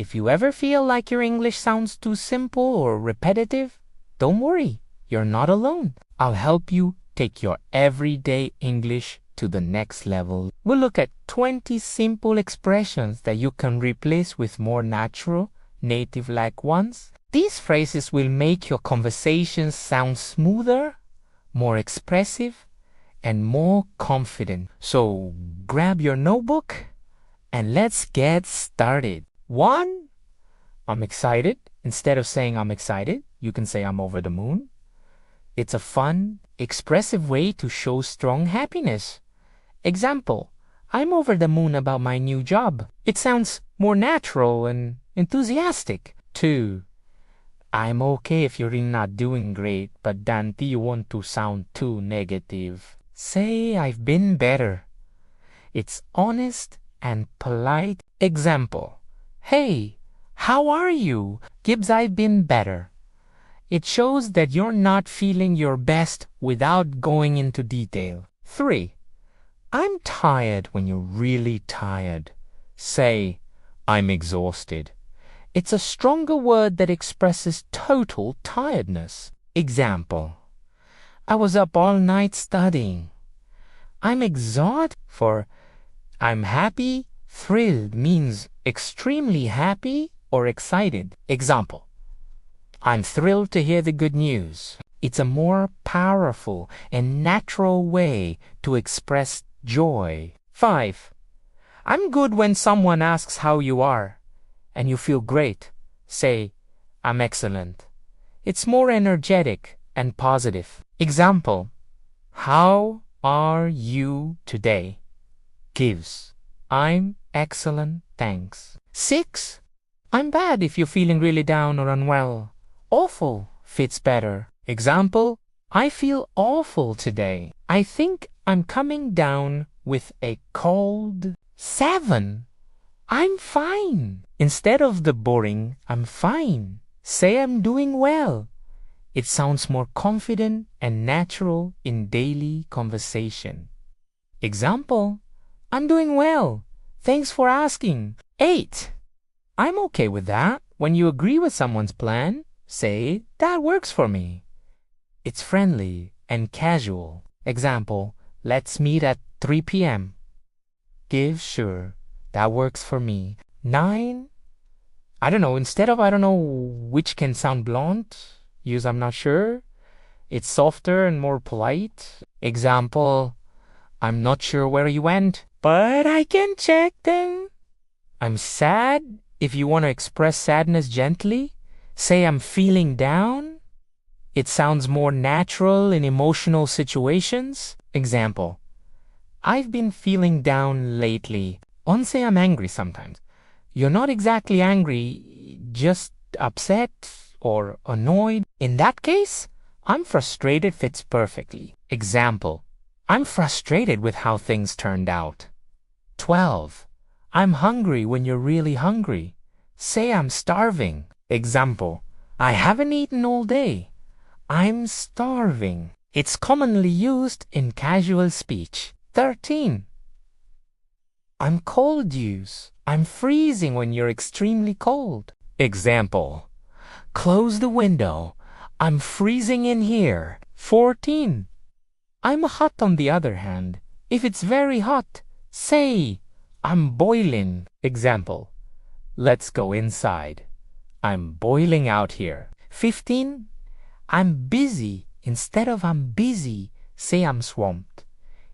If you ever feel like your English sounds too simple or repetitive, don't worry, you're not alone. I'll help you take your everyday English to the next level. We'll look at 20 simple expressions that you can replace with more natural, native-like ones. These phrases will make your conversations sound smoother, more expressive, and more confident. So grab your notebook and let's get started. 1. I'm excited. Instead of saying I'm excited, you can say I'm over the moon. It's a fun, expressive way to show strong happiness. Example, I'm over the moon about my new job. It sounds more natural and enthusiastic. 2. I'm okay if you're not doing great, but Dante, you want to sound too negative. Say I've been better. It's honest and polite. Example, hey, how are you? Gibbs, I've been better. It shows that you're not feeling your best without going into detail. 3. I'm tired when you're really tired. Say, I'm exhausted. It's a stronger word that expresses total tiredness. Example, I was up all night studying. I'm exhausted. For I'm happy, thrilled means extremely happy or excited. Example, I'm thrilled to hear the good news. It's a more powerful and natural way to express joy. 5. I'm good when someone asks how you are and you feel great. Say, I'm excellent. It's more energetic and positive. Example, how are you today? Gives, I'm excellent, thanks. 6. I'm bad if you're feeling really down or unwell. Awful fits better. Example, I feel awful today. I think I'm coming down with a cold. 7. I'm fine. Instead of the boring, I'm fine, say I'm doing well. It sounds more confident and natural in daily conversation. Example, I'm doing well. Thanks for asking. 8. I'm okay with that. When you agree with someone's plan, say, that works for me. It's friendly and casual. Example, let's meet at 3 p.m. Give, sure, that works for me. 9. I don't know, instead of I don't know which can sound blunt, use I'm not sure. It's softer and more polite. Example, I'm not sure where you went, but I can check them. I'm sad. If you want to express sadness gently, say I'm feeling down. It sounds more natural in emotional situations. Example, I've been feeling down lately. On say I'm angry sometimes. You're not exactly angry, just upset or annoyed. In that case, I'm frustrated fits perfectly. Example, I'm frustrated with how things turned out. 12. I'm hungry when you're really hungry. Say I'm starving. Example, I haven't eaten all day. I'm starving. It's commonly used in casual speech. 13. I'm cold use. I'm freezing when you're extremely cold. Example, close the window. I'm freezing in here. 14. I'm hot on the other hand. If it's very hot, say, I'm boiling. Example, let's go inside. I'm boiling out here. 15. I'm busy. Instead of I'm busy, say I'm swamped.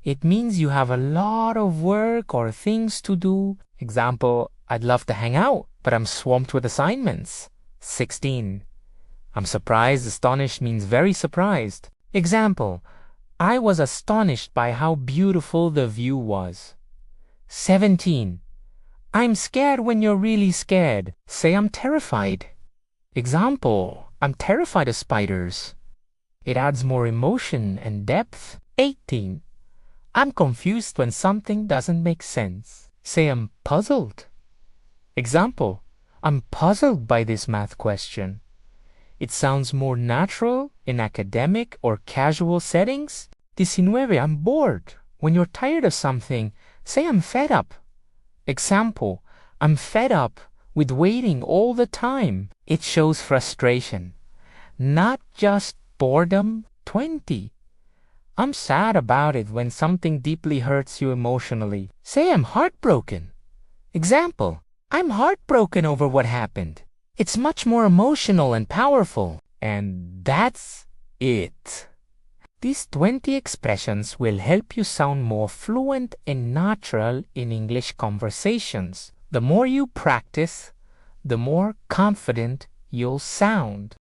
It means you have a lot of work or things to do. Example, I'd love to hang out, but I'm swamped with assignments. 16. I'm surprised. Astonished means very surprised. Example, I was astonished by how beautiful the view was. 17. I'm scared when you're really scared. Say I'm terrified. Example, I'm terrified of spiders. It adds more emotion and depth. 18. I'm confused when something doesn't make sense. Say I'm puzzled. Example, I'm puzzled by this math question. It sounds more natural in academic or casual settings. 19. I'm bored. When you're tired of something, say I'm fed up. Example, I'm fed up with waiting all the time. It shows frustration, not just boredom. 20. I'm sad about it when something deeply hurts you emotionally. Say I'm heartbroken. Example, I'm heartbroken over what happened. It's much more emotional and powerful. And that's it. These 20 expressions will help you sound more fluent and natural in English conversations. The more you practice, the more confident you'll sound.